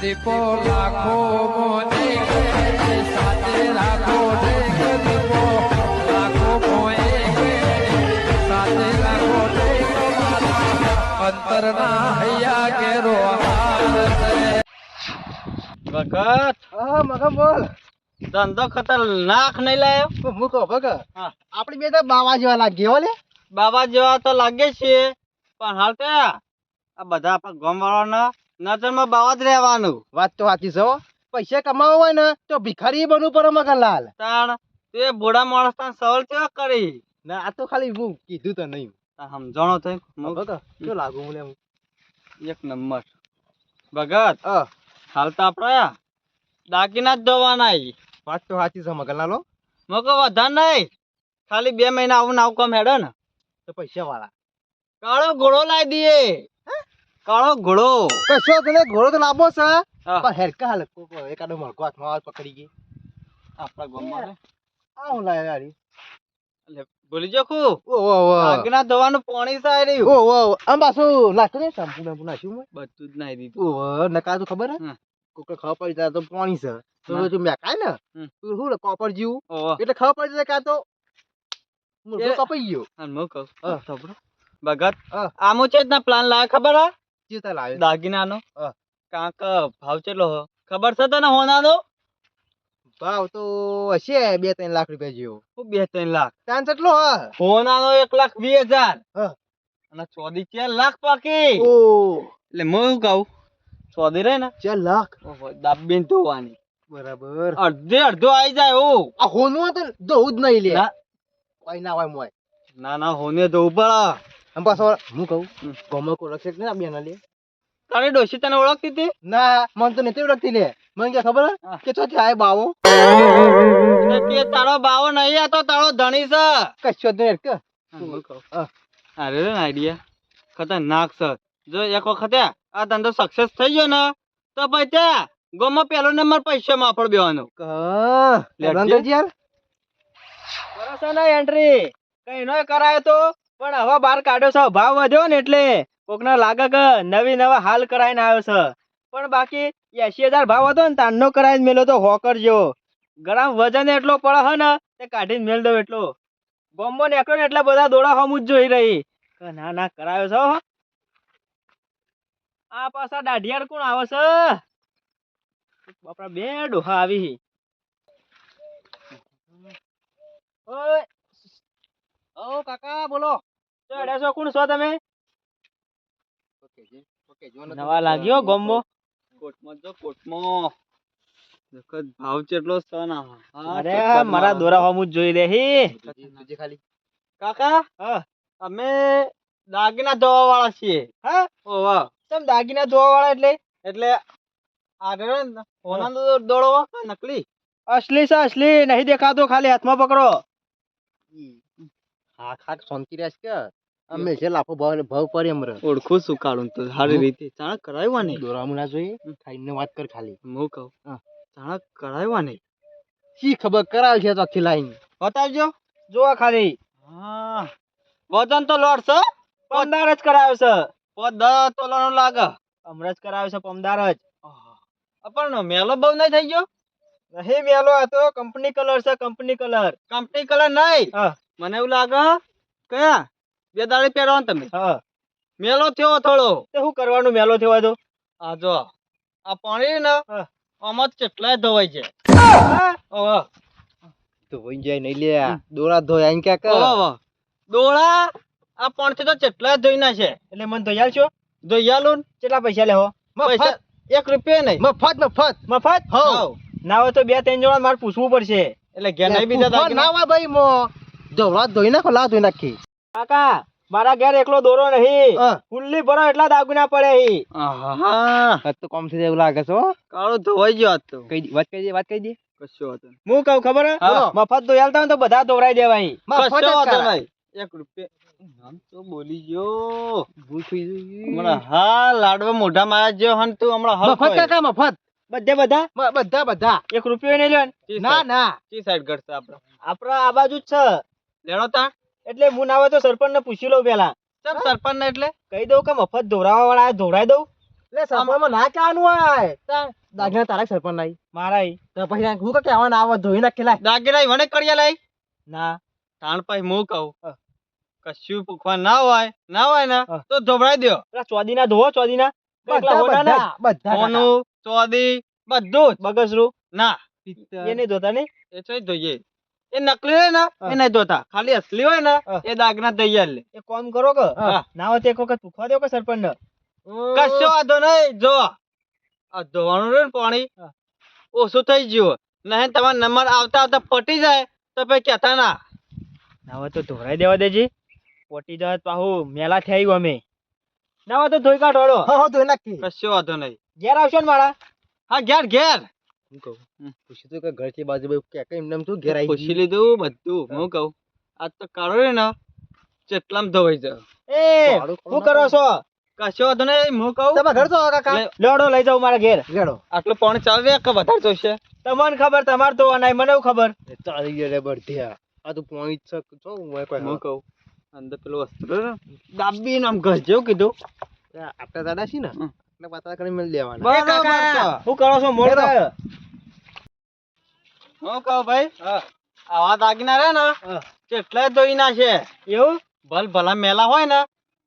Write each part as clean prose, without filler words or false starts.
દીપો લાખો મોને સાથે રાખો દીપો લાખો મોએ સાથે રાખો અંતરના હૈયા કેરો ભગત હા મગમ બોલ ધંધો ખતરનાક નહીં લાયો મૂકો ભગત હા. આપડી બે તો બાવા જેવા લાગી હો લે બાબા જેવા તો લાગે છે પણ હાલ કે આ બધા આપણા ગામ વાળાના નજરમાં બાવા જ રહેવાનું. વાત તો સાચી છે હો. પૈસા કમાવા હોય ને તો ભિખારી બનવું પડે મગનલાલ. તાણ તે બોડા માણસ તને સવાલ કેવા કરી ના આ તો ખાલી હું કીધું તો નહીં સમજાણો થઈ ભગત શું લાગુ મને એમ એક નંબર ભગત હા હાલ તો આપડે દાગીના જ ધોવાના ઈ. વાત તો સાચી છે મગનલાલો. મકો વધારે નહીં ખાલી 2 મહિના આવું ને આવું કામ હેડે ને તો પૈસા વાળા કાળો ઘોડો લાવી દઈએ. કાળો ઘોડો કશો તને ઘોડો તો લાંબો છે હા. પણ હેરકા હાલ એકાદો મળકો હાથમાં આવે પકડી ગઈ આપણા ગામમાં રે. આ હું લાય યારી એટલે ભૂલી જો ખુ ઓ ઓ દાગીના ધોવાનું પાણી સાય રહ્યું ઓ ઓ આમ પાછું નાખ્યું ને શેમ્પુ બેમ્પુ નાખ્યું મેં બધું જ નાઈ દીધું. ઓ નકા તો ખબર હે હા. કોક ખબર પડી જાય તો પાણી છે તો હા. તું મેકાય ને હમ. તું શું લે કોપર જેવું ઓહો એટલે ખબર પડી જાય કાં તો મુર્ગો એ- કપાઈ ગયો અને મો કહું હા. સાંભળો. ભગત હા. આમો છે જ ના પ્લાન લાવે ખબર હે ચીતા લાવ્યો દાગીનાનો હા. કાંક ભાવ ચેટલો હો ખબર છે તને હોનાનો ભાવ તો હશે 2-3 લાખ રૂપિયા જેવો 2-3 લાખ ત્યાં કેટલો હ હોનાનો 1,20,000 હા. અને ચોદી 4 લાખ પાકી ઓ એટલે હું શું કહું ચોદી રહે ને 4 લાખ ઓહો દાબીન ધોવાની બરાબર અડધે અડધો આવી જાય ઓ આ હોનું તો દઉં જ નહીં લે ના. કોઈ ના હોય મોય ના ના હોને ધોવું પડે. આમ પાછો હું કહું હમ. ગમે કોઈ રક્ષક ને બેન લે તારી ડોશી તને ઓળખતી હતી ના મને તો નથી ઓળખતી લે મને કે ખબર હે? હા. કે ચોથી આય બાવો એટલે કે તારો બાવો નહીં આ તો તારો ધણી છે કશો જ નહીં કે હા. અરે આઈડિયા ખતરનાક છે જો એક વખત આ ધંધો સક્સેસ થઈ ગયો ને તો પછી ત્યાં ગોમાં પહેલો નંબર પૈસા માં આપડે બેવાનો લેવાનું કરજે યાર બરાબર ને એન્ટ્રી કઈ નો કરાયો તો પણ હવે બાર કાઢ્યો છે ભાવ વધ્યો ને એટલે કોકને લાગે કે નવી નવા હાલ કરાઈને આવ્યો છે પણ બાકી 80,000 ભાવ હતો ને તાનનો કરાઈને મેલો તો હોકર જેવો ગરમ વજન એટલો પડે હે ને તે કાઢીને મેલ દઉં એટલો બોમ્બો નીકળો ને એટલા બધા દોડા હમું જ જોઈ રહી કે ના ના કરાયો છે હો. આ પાછા દાઢિયાર કોણ આવે છે બાપરા 2 ડોહા આવી ઓય ઓ કાકા બોલો તો અડ્યા છો કોણ છો તમે નવા લાગ્યો ગોમ્બો કોટમાં જો કોટમાં દેખત ભાવ કેટલો છે ના અરે મારા દોરા હમું જ જોઈ લે હી ખાલી કાકા હા અમે દાગીના ધોવા વાળા છીએ હા ઓ વાહ તમે દાગીના ધોવા વાળા એટલે આગળ હોનાનો દોડો નકલી અસલી છે અસલી નહીં દેખાતો ખાલી હાથમાં પકડો હા ખાક શાંતિ રહેશ કે અમે છે લાફો ભાવ પર એમ રે ઓળખું શું કાઢું તો સારી રીતે ચાણક કરાવ્યા ને દોરામું ના જોઈએ ખાઈને વાત કર ખાલી હું કહું હા. ચાણક કરાવ્યા ને શી ખબર કરાવ છે તો આખી લાઈન બતાવજો જોવા ખાલી હા વજન તો લોડ છે પમદાર જ કરાવ્યો છે 10 તોલાનો લાગે હમણાં જ કરાવ્યો છે પમદાર જ પણ મેલો બહુ નહીં થઈ ગયો નહીં મેલો આ તો કંપની કલર છે કંપની કલર નહીં મને એવું લાગે કયા 2 દાડે પહેરવાનું તમે મેલો થયો થોડો તે શું કરવાનું મેલો થયો તો આ જો આ પાણી ને આમાં કેટલાય ધોવાય છે ઓહો તો વઈ જાય નહીં લે દોરા ધોયા આઈ ક્યાં કર ઓહો ડોળા આ પાણીથી તો કેટલાય ધોઈ ના છે એટલે મને ધોયાલ છો ધોયાલું કેટલા પૈસા લેવો પૈસા 1 રૂપિયા નહીં મફત હોવ. ના હોય તો 2-3 જણા મારે પૂછવું પડશે એટલે ઘેર નહીં બીજા તું ના હોય ભાઈ મો દોરા ધોઈ નાખો લા ધોઈ નાખી કાકા મારા ઘેર એકલો દોરો નહીં હા. ફુલ્લી ભરો એટલા દાગુના પડે હી આ તો કોમ થઈ જાય એવું લાગે છે હો કાળો ધોવાઈ ગયો આજ તો કઈ વાત કહી દે કશો હતો હું કહું ખબર હે બોલો. મફત ધોયાલતા હોય તો બધા ધોવરાઈ દેવાય મફત જ કશો હતો કરાય. નહીં 1 રૂપિયા નામ તો બોલી ગયો ભૂલ થઈ ગઈ હમણાં હા લાડવા મોઢા માં આવ્યા જેવો હન તું હમણાં હલ મફત કાકા મફત બધા 1 રૂપિયો નહીં લેવાનું ના ના કી સાઈડ કરશે આપડે આ બાજુ જ છે લેણો તા એટલે હું ના હોય તો સરપંચ ને પૂછી લઉં પેલા સરપંચ ને એટલે કહી દઉં કે મફત ધોરાવા વાળા ધોરાઈ દઉં લે સરપંચમાં ના કહેવાનું હોય દાગીના તારા સરપંચ નહીં મારા ઈ. તો પછી હું કે કહેવાનું આવે ધોઈ નાખેલા દાગીના ઈ મને કર્યા લઈ ના તાણ પછી હું કહું હા. કશું પૂછવા ના હોય ને હા. તો ધોવરાઈ દ્યો પેલા ચોદીના ધોવો ચોદીના બધા બધા બધા સોનું ચોદી બધું જ બગસરું ના પિત્તળ. એ નહીં ધોતા ને એ ચોઈ ધોઈએ એ નકલી હોય ને હા. એ નહીં ધોતા ખાલી અસલી હોય ને હા. એ દાગના તૈયાર લે એક કામ કરો કે હા. ના હોય તો એક વખત પૂછવા દો કે સરપંચ ને કશો વાંધો નહીં જો આ ધોવાનું રહ્યું ને પાણી હા. ઓછું થઈ ગયું નહીં તમારા નંબર આવતા આવતા પટી જાય તો પછી કહેતા ના ના હોય તો ધોરાઈ દેવા દેજે પોટી જાય પાહુ મેલા થઈ આવ્યું અમે ના હોય તો ધોઈ કાઢો હા ધોઈ નાખી કશો વાંધો નહીં ઘેર આવશો ને મારા હા ઘેર હું કહું પૂછી તો કે ઘર થી બાજુ ભાઈ કે કઈ એમને તું ઘેર પૂછી લીધું બધું હું કહું આ તો કાળો રે ને ચેટલામ ધોવાઈ જાય એ શું કરો છો કશો વાંધો નહીં હું કહું તમે ઘર છો કાકા લે- લેડો લઈ જાવ મારા ઘેર લેડો આટલું પાણી ચાલે કે વધારે જોઈશે તમને ખબર તમાર તો નહીં મને ખબર ચાલી ગયો રે બળધિયા આ તો પોઈન્ટ છે જો હું કોઈ હું કહું અંદર પેલું વસ્તુ રહ્યું ને, દાબીને આમ ઘસ જેવું કીધું આપણે દાદા છીએ ને હમ. એટલે પાતા કરી મેલ દેવાના બરાબર છે. શું કરો છો મોડ લેડો. હું કહું ભાઈ આવા દાગીના રે ને કેટલાય ધોઈ નાખે એવું ભલ ભલા મેલા હોય ને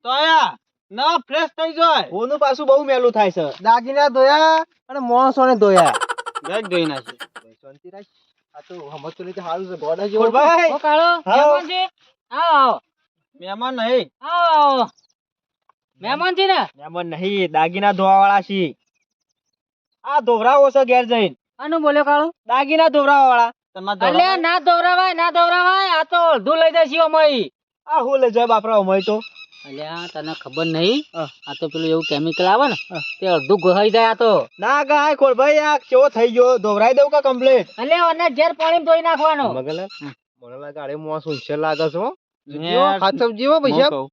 તો આયા ના ફ્રેશ થઈ જાય ઓનું પાછું બહુ મેલું થાય છે દાગીના ધોયા અને માણસોને ધોયા બેગ ધોઈ નાખે શાંતિ રાખ આ તો સમજતો નહીં સારું છે ગોડા જેવો ભાઈ ઓ કાળો આવો. મહેમાન છે આવો મહેમાન નહીં આવો મહેમાન છે ને એમાં નહીં દાગીના ધોવા વાળા છીએ આ ધોવરાવો છે ઘેર જઈને આનું બોલ્યો કાળો દાગીના ધોવરાવા વાળા તમારે અલ્યા ના દોરાવાય ના દોરાવાય આ તો અડધું લઈ જશે અમારી આ હું લઈ જાય બાપરા હોય તો અલ્યા તને ખબર નહીં હા. આ તો પેલું એવું કેમિકલ આવે ને હા. તે અડધું ગહાઈ જાય આ તો ના ગાય ખોલ ભાઈ આ કેવો થઈ ગયો ધોવરાઈ દઉં કે કમ્પ્લીટ અલ્યા અને ઘેર પાણી ધોઈ નાખવાનો મગલ મને લાગે અરે મોસ ઊંચે લાગે છે હો નેટ- ખાચપ જીવો હું પૈસા કહું.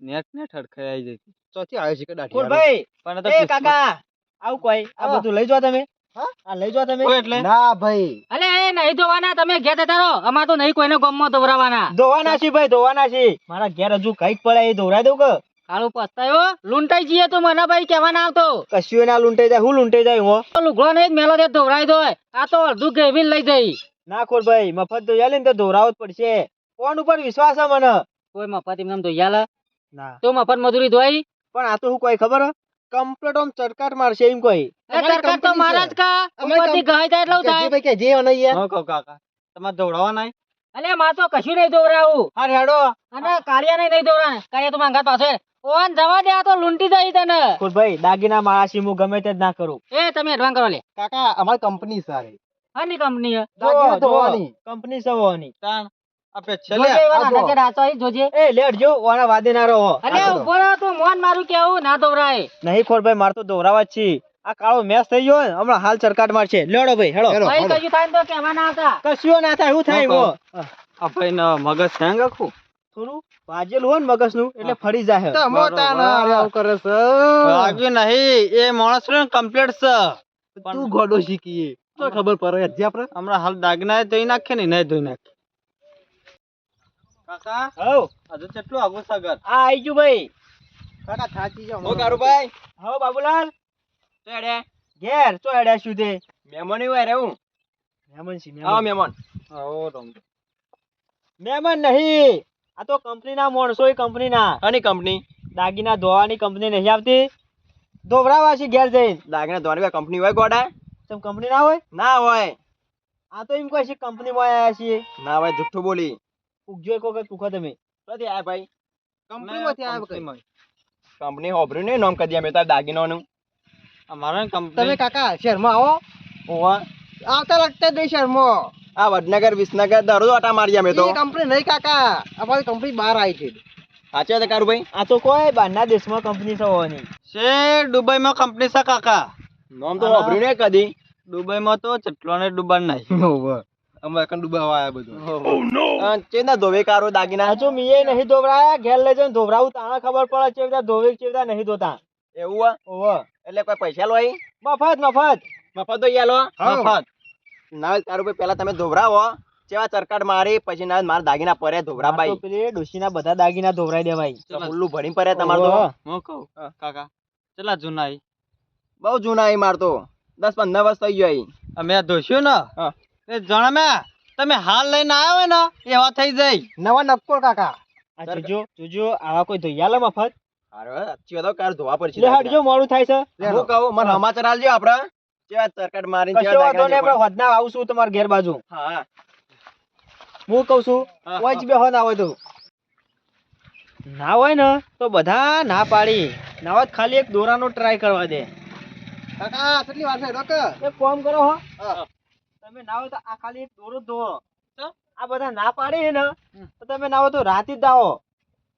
નેટ હડખાઈ આવી જતી ચોથી આવે છે કે ખોલ દાઢી ભાઈ. ભાઈ પણ આ તો એ કિસ્મત- કાકા આવું કોઈ આ હા. બધું લઈ જાઓ તમે આ લઈ જાઓ તમે કોઈ એટલે ના ભાઈ અલ્યા એ નહીં ધોવાના તમે ઘેર જતા રહો અમાર તો નહીં કોઈને ગમમાં ધોવરાવાના ધોવાના છે ભાઈ ધોવાના છે મારા ઘેર હજુ કઈક પડે એ ધોવરાઈ દઉં કે કાળું પસ્તાયો લૂંટાઈ જઈએ તો મને ભાઈ કહેવા ના આવતો કશું ના લૂંટાઈ જાય હું લૂંટાઈ જાય હું તો લુગડો નહીં મેલો તે ધોવરાઈ દો આ તો અડધું ગેવીને લઈ જઈ ના ખોલ ભાઈ મફત ધોઈ આલે ને તો ધોરાવો જ પડશે કોણ ઉપર વિશ્વાસ છે મને કોઈ મફત એમને ધોઈ આલે ના તો મફત મજૂરી ધોઈ પણ આ તો હું કોઈ ખબર કમ્પ્લીટ આમ ચરકાટ મારશે એમ કોઈ સરકાર તો મારા જ કા ઉપરથી ગહાઈ જાય એટલે થાય ભાઈ કે જે અને યાર હું કહું કાકા તમારે દોડાવા નહીં અલ્યા માં તો કશું નહીં દોવરાવું હા હેડો અને કાળિયા નહીં દોવરા કાળિયા તો માંગા પાસે ઓન જવા દે આ તો લૂંટી જાય તને ખોલ ભાઈ દાગીના મારા છે હું ગમે તે જ ના કરું એ તમે એડવાન્સ કરો લે કાકા અમારી કંપની સારી હાની કંપની હે દાગીના ધોવાની કંપની સવાની તાણ આપે જોજે છેલ્લે એવા આ નાના જો. કે રાચો અહીં જોજે એ લેટ જો ઓના વાદે ના રહો અલ્યા ઉભો રહો તું મોન મારું કેવું ના દોવરાય નહીં ખોલ ભાઈ માર તો દોરાવા જ છે આ કાળો મેચ થઈ ગયો ને હમણાં હાલ ચરકાટ મારશે લેડો ભાઈ હેડો ભાઈ કયું થાય ને તો કહેવા ના આવતા કશું ના થાય શું થાય હું એવો કહું. આ ભાઈ ના મગજ હેંગ આખું થોડું વાજેલું હોય ને મગજ નું એટલે ફરી જાય બરોબર. વાગ્યું નહીં એ માણસ કમ્પ્લીટ છે તું ગોડો શીખીએ તો ખબર પડે હજી આપણે હમણાં હાલ દાગના ધોઈ નાખે ને નહીં ધોઈ નાખે કાકા હવ હજુ કેટલું આગું સાગર આ આઈ ગયું ભાઈ કાકા થાકી જાવ હું કારુભાઈ હવ બાબુલાલ ચડે ઘેર ચો હેડ્યા શું તે મહેમાન એવું રે હું મહેમાન છે હા મહેમાન મહેમાન આવો રમ મહેમાન નહીં આ તો કંપની ના માણસો કંપની ના આની કંપની દાગીના ધોવાની કંપની નહીં આવતી ધોવરાવા છે ઘેર જઈને દાગના ધોવાની કંપની હોય ગોડા તમ કંપની ના હોય ના હોય આ તો એમ કહે છે કંપની માં આયા છીએ ના હોય જુઠ્ઠું બોલી પૂછજો એક વખત પૂછો તમે ક્યાંથી આયા ભાઈ કંપનીમાંથી આયા કંપનીમાં. કંપની હોભર્યું નહીં નામ કદી અમે તાર દાગીનાનું અમારા તમે કંપની કાકા શહેરમાં આવો ઓવા આવતા લાગતા દે શહેરમાં આ વડનગર વિસનગર દરરોજ આટા મારી અમે તો એ કંપની નહીં કાકા અમારી કંપની બહાર આવી છે સાચે છે કારુભાઈ આ તો કોઈ બહારના દેશમાં કંપની છે હોવાની શેર દુબઈમાં કંપની છે કાકા નામ તો હોભર્યું નહીં કદી દુબઈમાં તો ચટલો ને ડુબાન નહીં અમારે કન ડૂબાવા આયા બધું ચેના ધોવે કારો દાગીના હજુ મીએ નહીં ધોવરાયા ઘેર લઈ જઈને ધોવરાવું તાણે ખબર પડે ચેવડા ધોવે ચેવડા નહીં ધોતા એવું હોય ઓહો એટલે કોઈ પૈસા લો અહીં મફત મફત મફત તો યાલો હા. મફત ના કારુભાઈ પેલા તમે ધોવરાવો જેવા ચરકાટ મારી પછી ના મારા દાગીના પરે ધોવરા આ તો ભાઈ પેલી ડોશીના બધા દાગીના ધોવરાઈ દેવાય ફૂલ્લું ભરી પરે તમારે તો ઓહો. હું કહું કાકા ચલા જુનાઈ બહુ જૂના અહીં મારતો 10-15 વર્ષ થઈ ગયો અહીં. અમે ધોસ્યું ને એ જણમ્યા તમે હાલ લઈને આવ્યા હોય ને એવા થઈ જાય નવા નક્કોર કાકા. આ જોજો આવા કોઈ ધોયાલે મફત અરે અચ્છી વાત કાર ધોવા પડશે. લે હટજો મોડું થાય છે. હું કહું મને સમાચાર આલજો આપડા કેવા સરકટ મારીને કશો વાંધો નહીં, આપણે હોદના આવું છું તમારા ઘેર બાજુ. હા હું કહું છું હા, કોઈ જ બેહો ના હોય તો ના હોય ને તો બધા ના પાડી ના હોય તો ખાલી એક દોરાનો ટ્રાય કરવા દે. કાકા કેટલી વાર છે ડોક્ટર? એક કામ કરો હો, હા. તમે ના હોય તો આ ખાલી એક દોરો જ ધોવો. આ બધા ના પાડી છે ને તો તમે ના હોય તો રાતી જ દાવો.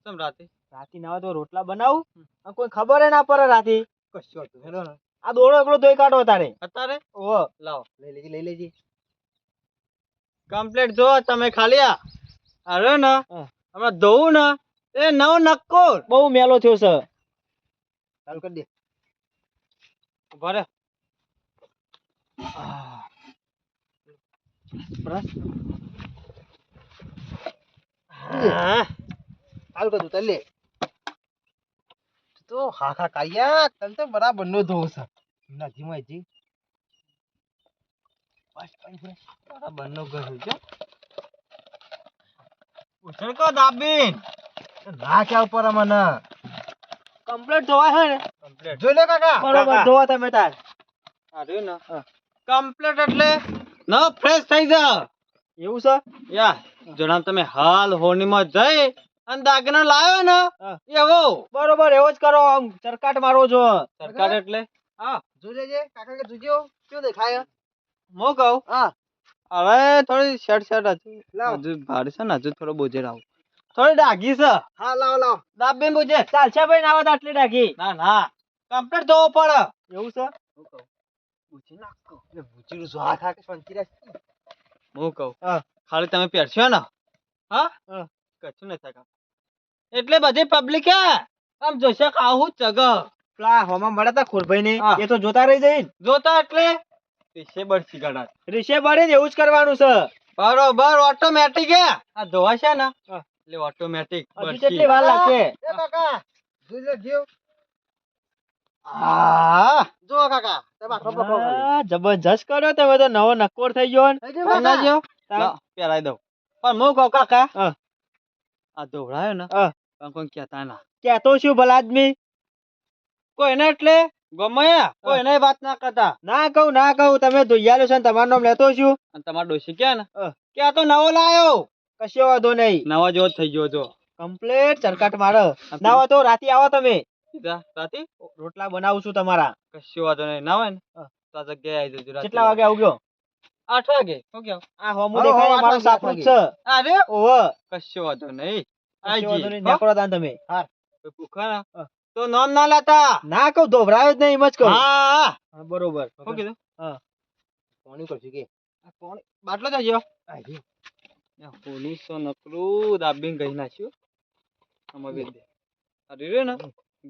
કેમ રાતે? રાતી ના હોય તો રોટલા બનાવું અને કોઈ ખબર ના પડે રાતી. કશું હતું હેડો ને. આ દોરો એકલો ધોઈ કાઢો તારે. અત્યારે ઓહો લાવો લઈ લેજે કમ્પ્લીટ જો તમે ખાલી આ અરે ને હા. હમણાં ધોવું ને એ નવો નક્કોર બહુ મેલો થયો છે. ચાલુ કરી દે ઉભા રે. ચાલુ કર તું લે તો હા હા કાયા તને તો બરાબર નો ધોવું છે નથી માજી બરાબર નો ઘર છે ઉછળ કો દાબીન ના ક્યાં ઉપર મને કમ્પ્લીટ ધોવાય છે ને કમ્પ્લીટ જોઈ લે કાકા બરોબર ધોવા તમે તાર. આ રહ્યું ને કમ્પ્લીટ એટલે ન ફ્રેશ થઈ જા એવું છે? યા જણાવ તમે હાલ હોનીમાં જઈ અને દાગના લાવ્યો ને હા. એવો બરોબર એવો જ કરો, આમ ચરકાટ મારો છો. સરકાર એટલે હા જોઈ લેજે કાકા કે જોજો કેવું દેખાય મો કહું હા હવે થોડી શર્ટ હજુ ભારે છે ને હજુ થોડો બોજે આવું થોડી ડાઘી છે હા લાવ દાબે બોજે ચાલશે ભાઈ ના આવે તો આટલી રાખી. ના ના કમ્પ્લીટ ધોવો પડે એવું છે? બુચી નાખો એટલે બુચીનું સ્વાદ ખા કે શાંતિ રાખ હું કહું હા. ખાલી તમે પહેરશો ને હા હા. કશું નહીં થાય એટલે બધી પબ્લિક આમ જોશે આવું જગ પેલા હોમાં મળ્યા તા ખોરભાઈ ને હા. એ તો જોતા રહી જઈ. જોતા એટલે પીછે બળશી ગણા રીશે બળે ને એવું જ કરવાનું છે. બરોબર ઓટોમેટિક આ ધોવા છે ને હા. એટલે ઓટોમેટિક હજુ કેટલી વાર લાગશે? કાકા જોઈ લે જીવ હા જો કાકા તમે આટલો પકડો હા, જબરજસ્ત કર્યો તમે તો, નવો નક્કોર થઈ ગયો ને. બનાવજો તાર- પહેરાઈ દઉં પણ હું કહું કાકા હા. આ ધોવડાયો ને હા. પણ કોઈ કહેતા ના કહેતો શું ભલા આદમી? કોઈને એટલે ગમે કોઈને વાત ના કરતા ના કહું તમે ધોઈયાલો છે ને તમારું નામ લેતો છું. અને તમારો ડોશી કે ને હા. કે આ તો નવો લાયો કશો વાંધો નહીં, નવા જેવો જ થઈ ગયો જો કમ્પ્લેટ ચરકાટ મારો. ના હોય તો રાતે આવો તમે, રાતી રોટલા બનાવું છું તમારા. કશું વાંધો નહીં ના હોય ને હા. તો આ જગ્યાએ આવી જજો કેટલા વાગે આવું ગયો? 8 વાગે શું કેવું આ હોમું દેખાય મારું સાપરું જ છે. અરે ઓહો કશું વાંધો નહીં કશો વાંધો નહીં, હો? નીકળો તાન તમે. કોઈ પૂછે ને હા. તો નામ ના લેતા ના કહું ધોભરાયો જ નહીં, એમ જ કહું. હા હા, બરોબર. શું કીધું હા. પાણી કરશું કે પાણી બાટલો જ આવ્યો પોલીસ તો નકરું દાબીને ગઈ નાખ્યું આમાં બે દે અરે રે ને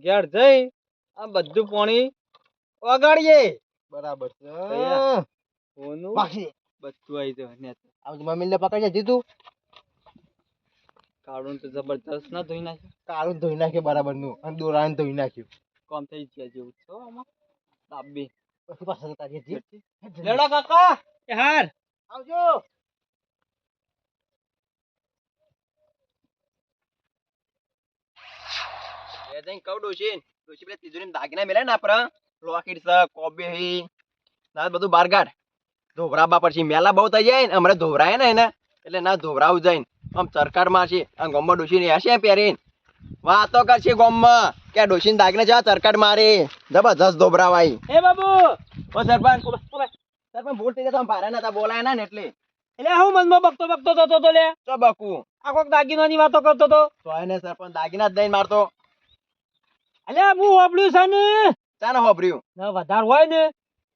ઘેર જઈ આ બધું પાણી વગાડીએ બરાબર છે ઓનું બધું આવી જાય ને આમ મમ્મીને પકડીને દીધું કાળું તો જબરદસ્ત ના ધોઈ નાખ્યું કાળું ધોઈ નાખ્યું બરાબર નું અને દોરાને ધોઈ નાખ્યું કોમ થઈ ગયા જેવું છો આમાં દાબી પછી પાછા જતા રહીએ લેડા કાકા એ હાર આવજો એ જઈ કહું ડોશી પેલા તિજોરી દાગીના મેલે ને આપડે લોકેટ છે કોબી હી ના બધું બાર કાઢ ધોવરાબા પછી મેલા બહુ થઈ જાય ને હમણાં ધોવરાય ને એને એટલે ના ધોવરાવું જાય આમ સરકાર માં છે આમ ગોમમાં ડોશી ને હશે પહેરીને વાતો કરશે ગોમમાં કે આ ડોશી દાગીને જવા સરકાર મારી જબરજસ્ત ધોવરાવાય એ બાબુ, ઓ સરપંચ સરપંચ ભૂલ થઈ જતા ભારે નતા બોલાય ના ને એટલે એટલે હું મનમાં બકતો થતો તો લે. તો બકુ આ કોક દાગીનાની વાતો કરતો તો. તો એને સરપંચ દાગીના જ દઈને મારતો અલ્યા હું હોબળ્યું છે ને, ચાને હોભર્યું ના વધારે હોય ને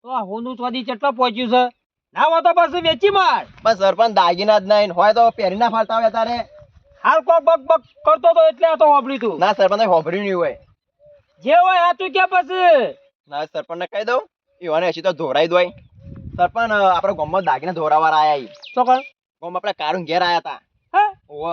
તો આ હોનું સ્વાદી કેટલો પહોંચ્યું છે. ના હોય તો પાછું વેચી માર. બસ સરપંચ દાગીના જ નહીં હોય તો પહેરી ના ફાલતા હોય તારે હાલ કોક બક બક કરતો તો એટલે આ તો હોબળ્યું તું. ના સરપંચ હોભર્યું નહીં હોય જે હોય સાચું કે પછી ના સરપંચ ને કહી દઉં એવાને હજી તો ધોરાઈ દોય સરપંચ આપડે ગામમાં દાગીના ધોરાવાળા આયા તો કર ગામ આપડે કાળું ઘેર આયા તા હે ઓવ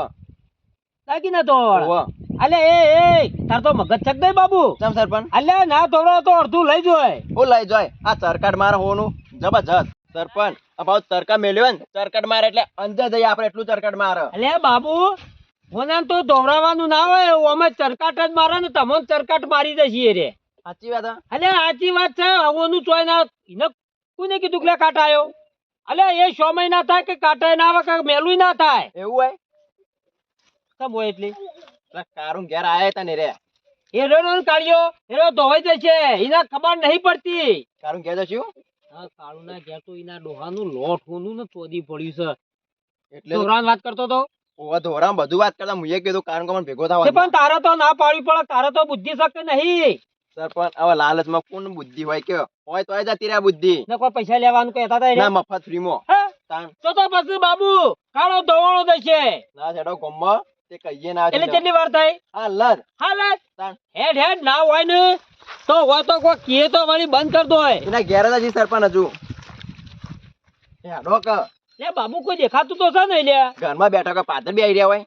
દાગીના તો ઓવ અલે એ તાર તો મગજ છક દે બાબુ. ચમ સરપંચ અલ્યા ના ધોવરાવો તો અડધું લઈ જોય. હું લઈ જાય આ ચરકાટ મારે હોનું જબરજસ્ત સરપંચ આ ભાવ ચરકા મેલ્યો ને ચરકાટ મારે એટલે અંજે જઈએ આપણે એટલું ચરકાટ મારે અલ્યા બાબુ ઓનાને તો ધોવરાવાનું ના હોય અમે ચરકાટ જ મારે ને તમને ચરકાટ મારી દે છીએ રે. સાચી વાત હે? અલ્યા સાચી વાત છે. ઓનું ચોય ના એને કોને કીધું કે લે કાટ આયો? અલ્યા એ 6 મહિના થાય કે કાટાય ના આવે કે મેલું ના થાય. એવું હોય કેમ હોય એટલે પેલા કારું ઘેર આયા તા ને રે એ રેનો કાઢ્યો એનો ધોવાઈ જશે એના ખબર નહીં પડતી. કારું ઘેર જશું હા કાળું ના ઘેર તો એના ડોહાનું લોટ હોનું ને ચોદી પડ્યું છે. એટલે ધોરાન વાત કરતો તો ઓવા ધોરામાં બધું વાત કરતા મુએ કીધું કારણ કે મને ભેગો થવા તે પણ તારે તો ના પાડવી પડે. તારે તો બુદ્ધિ શક્તિ નહીં સરપંચ હવે લાલચમાં કોણ બુદ્ધિ હોય કે હોય તોય જતી રહ્યા બુદ્ધિ ને કોઈ પૈસા લેવાનું કહેતા હતા ના એને. મફત ફ્રીમાં હા? તાણ તો પછી બાબુ કાળો ધોવાણો દેશે ના છેડો ગોમમાં તે કહીએ ના એટલે કેટલી વાર થાય? હા લર હા લે તાણ હેડ હેડ ના હોય ને તો હોય તો કોઈ કહે તો વળી બંધ કર દો. એના ઘેર જ હજી સરપંચ હજુ હેડો કે લે બાબુ કોઈ દેખાતું તો છે ને લે. ઘરમાં બેઠા કે પાછળ બે રહ્યા હોય